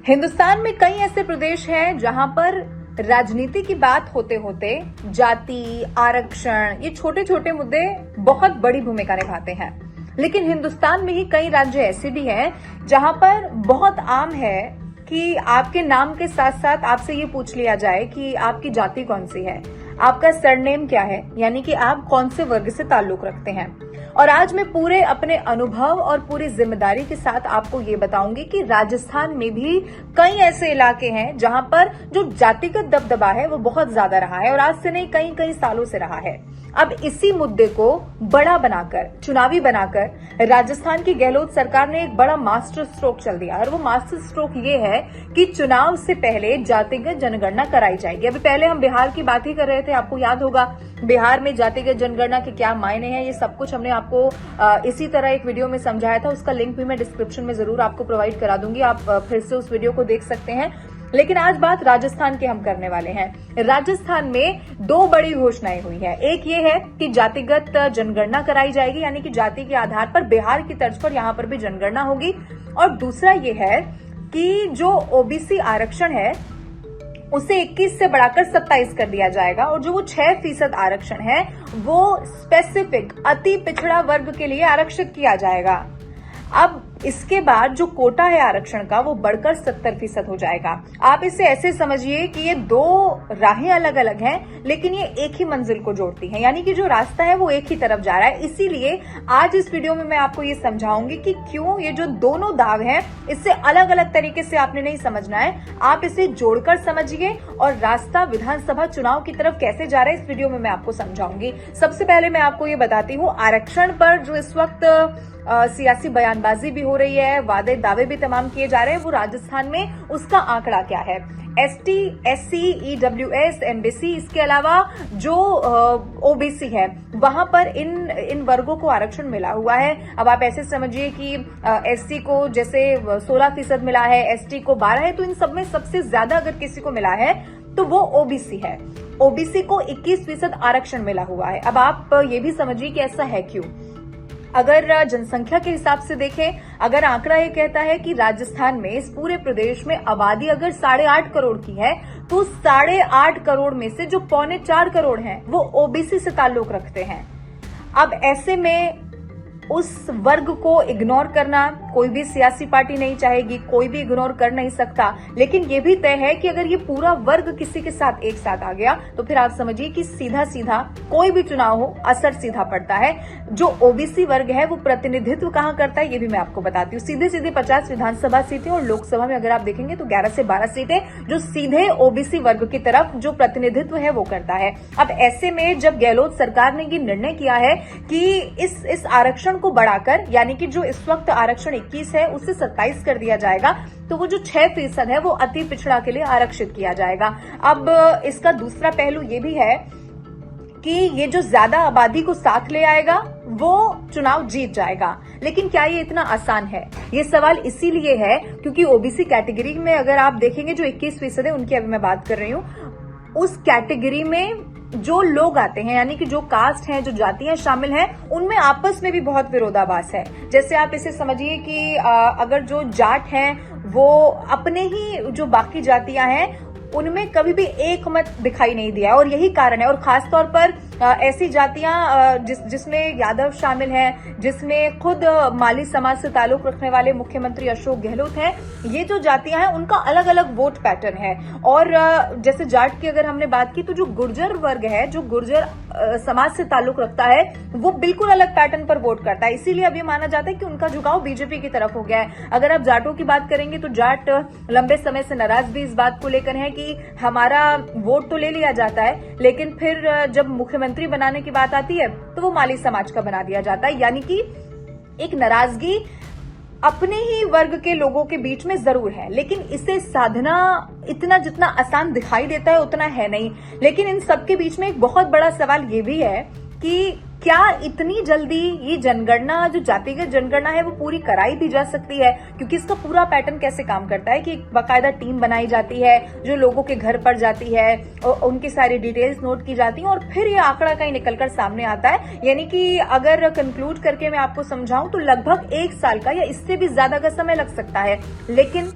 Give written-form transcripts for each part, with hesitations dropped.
हिंदुस्तान में कई ऐसे प्रदेश हैं जहां पर राजनीति की बात होते होते जाति, आरक्षण, ये छोटे छोटे मुद्दे बहुत बड़ी भूमिका निभाते हैं। लेकिन हिंदुस्तान में ही कई राज्य ऐसे भी हैं जहां पर बहुत आम है कि आपके नाम के साथ साथ आपसे ये पूछ लिया जाए कि आपकी जाति कौन सी है, आपका सरनेम क्या है, यानी कि आप कौन से वर्ग से ताल्लुक रखते हैं। और आज मैं पूरे अपने अनुभव और पूरी जिम्मेदारी के साथ आपको ये बताऊंगी कि राजस्थान में भी कई ऐसे इलाके हैं जहां पर जो जातिगत दबदबा है वो बहुत ज्यादा रहा है और आज से नहीं कई सालों से रहा है। अब इसी मुद्दे को बड़ा बनाकर, चुनावी बनाकर राजस्थान की गहलोत सरकार ने एक बड़ा मास्टर स्ट्रोक चल दिया और वो मास्टर स्ट्रोक ये है कि चुनाव से पहले जातिगत जनगणना कराई जाएगी। अभी पहले हम बिहार की बात ही कर रहे थे, आपको याद होगा बिहार में जातिगत जनगणना के क्या मायने हैं, ये सब कुछ हमने आपको इसी तरह एक वीडियो में समझाया था। उसका लिंक भी मैं डिस्क्रिप्शन में जरूर आपको प्रोवाइड करा दूंगी, आप फिर से उस वीडियो को देख सकते हैं। लेकिन आज बात राजस्थान की हम करने वाले हैं। राजस्थान में दो बड़ी घोषणाएं हुई है। एक ये है कि जातिगत जनगणना कराई जाएगी, यानी कि जाति के आधार पर बिहार की तर्ज पर यहां पर भी जनगणना होगी। और दूसरा ये है कि जो ओबीसी आरक्षण है उसे 21 से बढ़ाकर 27 कर दिया जाएगा और जो वो 6% आरक्षण है वो स्पेसिफिक अति पिछड़ा वर्ग के लिए आरक्षित किया जाएगा। अब इसके बाद जो कोटा है आरक्षण का वो बढ़कर 70% हो जाएगा। आप इसे ऐसे समझिए कि ये दो राहें अलग अलग हैं लेकिन ये एक ही मंजिल को जोड़ती हैं, यानी कि जो रास्ता है वो एक ही तरफ जा रहा है। इसीलिए आज इस वीडियो में मैं आपको ये समझाऊंगी कि क्यों ये जो दोनों दाव हैं इससे अलग अलग तरीके से आपने नहीं समझना है, आप इसे जोड़कर समझिए और रास्ता विधानसभा चुनाव की तरफ कैसे जा रहा है इस वीडियो में मैं आपको समझाऊंगी। सबसे पहले मैं आपको ये बताती हूँ आरक्षण पर जो इस वक्त सियासी बयानबाजी भी हो रही है, वादे दावे भी तमाम किए जा रहे हैं, वो राजस्थान में उसका आंकड़ा क्या है। एसटी, एससी, ईडब्ल्यूएस, एमबीसी, इसके अलावा जो ओबीसी है वहां पर इन वर्गों को आरक्षण मिला हुआ है। अब आप ऐसे समझिए कि एससी को जैसे 16% मिला है, एसटी को 12 है, तो इन सब में सबसे ज्यादा अगर किसी को मिला है तो वो ओबीसी है। ओबीसी को 21% आरक्षण मिला हुआ है। अब आप ये भी समझिए कि ऐसा है क्यों। अगर जनसंख्या के हिसाब से देखें, अगर आंकड़ा ये कहता है कि राजस्थान में इस पूरे प्रदेश में आबादी अगर 8.5 करोड़ की है तो 8.5 करोड़ में से जो 3.25 करोड़ हैं वो ओबीसी से ताल्लुक रखते हैं। अब ऐसे में उस वर्ग को इग्नोर करना कोई भी सियासी पार्टी नहीं चाहेगी, कोई भी इग्नोर कर नहीं सकता। लेकिन ये भी तय है कि अगर ये पूरा वर्ग किसी के साथ एक साथ आ गया तो फिर आप समझिए कि सीधा सीधा कोई भी चुनाव हो असर सीधा पड़ता है। जो ओबीसी वर्ग है वो प्रतिनिधित्व कहां करता है ये भी मैं आपको बताती हूँ। सीधे सीधे 50 विधानसभा सीटें और लोकसभा में अगर आप देखेंगे तो 11 से 12 सीटें जो सीधे ओबीसी वर्ग की तरफ जो प्रतिनिधित्व है वो करता है। अब ऐसे में जब गहलोत सरकार ने ये निर्णय किया है कि इस आरक्षण को बढ़ाकर, यानी कि जो इस वक्त आरक्षण 21 है उससे 27 कर दिया जाएगा, तो वो जो 6% है वो अति पिछड़ा के लिए आरक्षित किया जाएगा। अब इसका दूसरा पहलू ये भी है कि ये जो ज्यादा आबादी को साथ ले आएगा वो चुनाव जीत जाएगा। लेकिन क्या ये इतना आसान है? ये सवाल इसीलिए है क्योंकि ओबीसी कैटेगरी में अगर आप देखेंगे जो 21% है उनकी अभी मैं बात कर रही हूं, उस कैटेगरी में जो लोग आते हैं, यानी कि जो कास्ट हैं, जो जातियां शामिल हैं, उनमें आपस में भी बहुत विरोधाभास है। जैसे आप इसे समझिए कि अगर जो जाट हैं वो अपने ही जो बाकी जातियां हैं उनमें कभी भी एक मत दिखाई नहीं दिया और यही कारण है। और खासतौर पर ऐसी जातियां जिसमें यादव शामिल हैं, जिसमें खुद माली समाज से ताल्लुक रखने वाले मुख्यमंत्री अशोक गहलोत हैं, ये जो जातियां हैं उनका अलग अलग वोट पैटर्न है। और जैसे जाट की अगर हमने बात की तो जो गुर्जर वर्ग है, जो गुर्जर समाज से ताल्लुक रखता है, वो बिल्कुल अलग पैटर्न पर वोट करता है। इसीलिए अब ये माना जाता है कि उनका झुकाव बीजेपी की तरफ हो गया है। अगर आप जाटों की बात करेंगे तो जाट लंबे समय से नाराज भी इस बात को लेकर है कि हमारा वोट तो ले लिया जाता है लेकिन फिर जब मुख्यमंत्री बनाने की बात आती है तो वो माली समाज का बना दिया जाता है। यानी कि एक नाराजगी अपने ही वर्ग के लोगों के बीच में जरूर है, लेकिन इसे साधना इतना जितना आसान दिखाई देता है उतना है नहीं। लेकिन इन सबके बीच में एक बहुत बड़ा सवाल ये भी है कि क्या इतनी जल्दी ये जनगणना, जो जातिगत जनगणना है, वो पूरी कराई भी जा सकती है? क्योंकि इसका पूरा पैटर्न कैसे काम करता है कि एक बाकायदा टीम बनाई जाती है जो लोगों के घर पर जाती है और उनकी सारी डिटेल्स नोट की जाती हैं और फिर ये आंकड़ा कहीं निकलकर सामने आता है। यानी कि अगर कंक्लूड करके मैं आपको समझाऊं तो लगभग 1 साल का या इससे भी ज्यादा का समय लग सकता है। लेकिन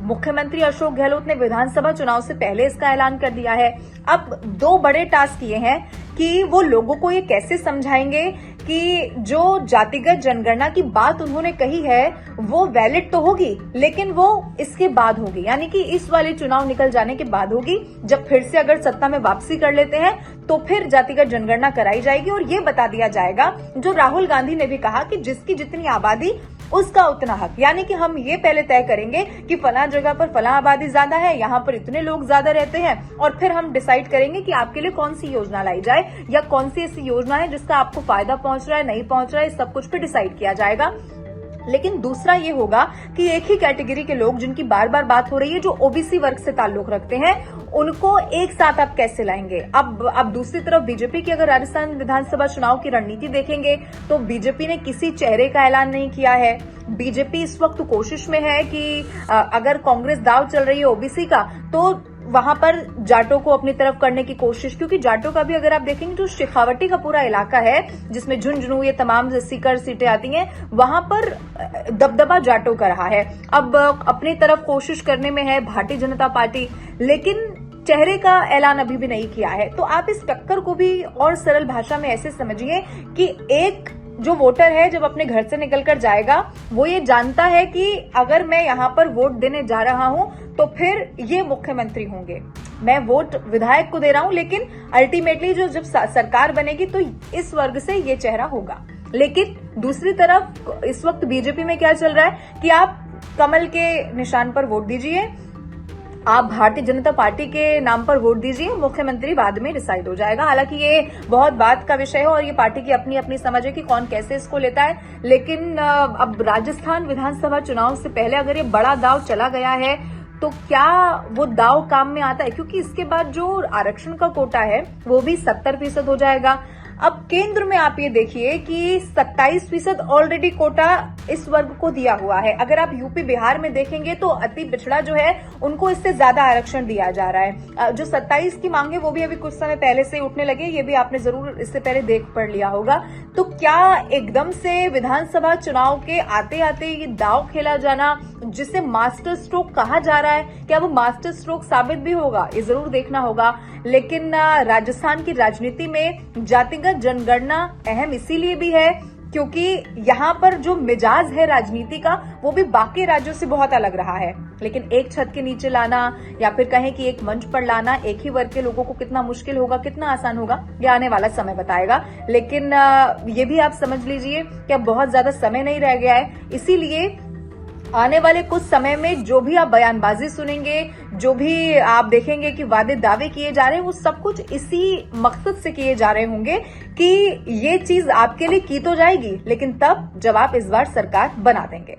मुख्यमंत्री अशोक गहलोत ने विधानसभा चुनाव से पहले इसका ऐलान कर दिया है। अब दो बड़े टास्क ये हैं कि वो लोगों को ये कैसे समझाएंगे कि जो जातिगत जनगणना की बात उन्होंने कही है वो वैलिड तो होगी, लेकिन वो इसके बाद होगी, यानी कि इस वाले चुनाव निकल जाने के बाद होगी। जब फिर से अगर सत्ता में वापसी कर लेते हैं तो फिर जातिगत जनगणना कराई जाएगी और ये बता दिया जाएगा, जो राहुल गांधी ने भी कहा कि जिसकी जितनी आबादी उसका उतना हक, यानी कि हम ये पहले तय करेंगे कि फला जगह पर फला आबादी ज्यादा है, यहाँ पर इतने लोग ज्यादा रहते हैं, और फिर हम डिसाइड करेंगे कि आपके लिए कौन सी योजना लाई जाए या कौन सी ऐसी योजना है जिसका आपको फायदा पहुंच रहा है, नहीं पहुंच रहा है, सब कुछ पे डिसाइड किया जाएगा। लेकिन दूसरा ये होगा कि एक ही कैटेगरी के लोग जिनकी बार बार बात हो रही है, जो ओबीसी वर्ग से ताल्लुक रखते हैं, उनको एक साथ आप कैसे लाएंगे। अब दूसरी तरफ बीजेपी की अगर राजस्थान विधानसभा चुनाव की रणनीति देखेंगे तो बीजेपी ने किसी चेहरे का ऐलान नहीं किया है। बीजेपी इस वक्त कोशिश में है कि अगर कांग्रेस दाव चल रही है ओबीसी का तो वहां पर जाटों को अपनी तरफ करने की कोशिश, क्योंकि जाटों का भी अगर आप देखेंगे तो शेखावटी का पूरा इलाका है जिसमें झुंझुनू ये तमाम सीकर सीटें आती हैं, वहां पर दबदबा जाटों का रहा है। अब अपनी तरफ कोशिश करने में है भारतीय जनता पार्टी, लेकिन चेहरे का ऐलान अभी भी नहीं किया है। तो आप इस टक्कर को भी और सरल भाषा में ऐसे समझिए कि एक जो वोटर है जब अपने घर से निकलकर जाएगा वो ये जानता है कि अगर मैं यहाँ पर वोट देने जा रहा हूं तो फिर ये मुख्यमंत्री होंगे। मैं वोट विधायक को दे रहा हूं, लेकिन अल्टीमेटली जब सरकार बनेगी तो इस वर्ग से ये चेहरा होगा। लेकिन दूसरी तरफ इस वक्त बीजेपी में क्या चल रहा है कि आप कमल के निशान पर वोट दीजिए, आप भारतीय जनता पार्टी के नाम पर वोट दीजिए, मुख्यमंत्री बाद में डिसाइड हो जाएगा। हालांकि ये बहुत बात का विषय है और ये पार्टी की अपनी अपनी समझ है कि कौन कैसे इसको लेता है। लेकिन अब राजस्थान विधानसभा चुनाव से पहले अगर ये बड़ा दाव चला गया है तो क्या वो दाव काम में आता है, क्योंकि इसके बाद जो आरक्षण का कोटा है वो भी 70% हो जाएगा। अब केंद्र में आप ये देखिए कि 27% ऑलरेडी कोटा इस वर्ग को दिया हुआ है। अगर आप यूपी बिहार में देखेंगे तो अति पिछड़ा जो है उनको इससे ज्यादा आरक्षण दिया जा रहा है। जो 27 की मांग है वो भी अभी कुछ समय पहले से उठने लगे, ये भी आपने जरूर इससे पहले देख पढ़ लिया होगा। तो क्या एकदम से विधानसभा चुनाव के आते आते ये दाव खेला जाना, जिसे मास्टर स्ट्रोक कहा जा रहा है, क्या वो मास्टर स्ट्रोक साबित भी होगा, ये जरूर देखना होगा। लेकिन राजस्थान की राजनीति में जातिगत जनगणना अहम इसीलिए भी है क्योंकि यहाँ पर जो मिजाज है राजनीति का वो भी बाकी राज्यों से बहुत अलग रहा है। लेकिन एक छत के नीचे लाना या फिर कहें कि एक मंच पर लाना एक ही वर्ग के लोगों को कितना मुश्किल होगा, कितना आसान होगा, ये आने वाला समय बताएगा। लेकिन ये भी आप समझ लीजिए कि अब बहुत ज्यादा समय नहीं रह गया है, इसीलिए आने वाले कुछ समय में जो भी आप बयानबाजी सुनेंगे, जो भी आप देखेंगे कि वादे दावे किए जा रहे हैं, वो सब कुछ इसी मकसद से किए जा रहे होंगे कि ये चीज आपके लिए की तो जाएगी, लेकिन तब जब आप इस बार सरकार बना देंगे।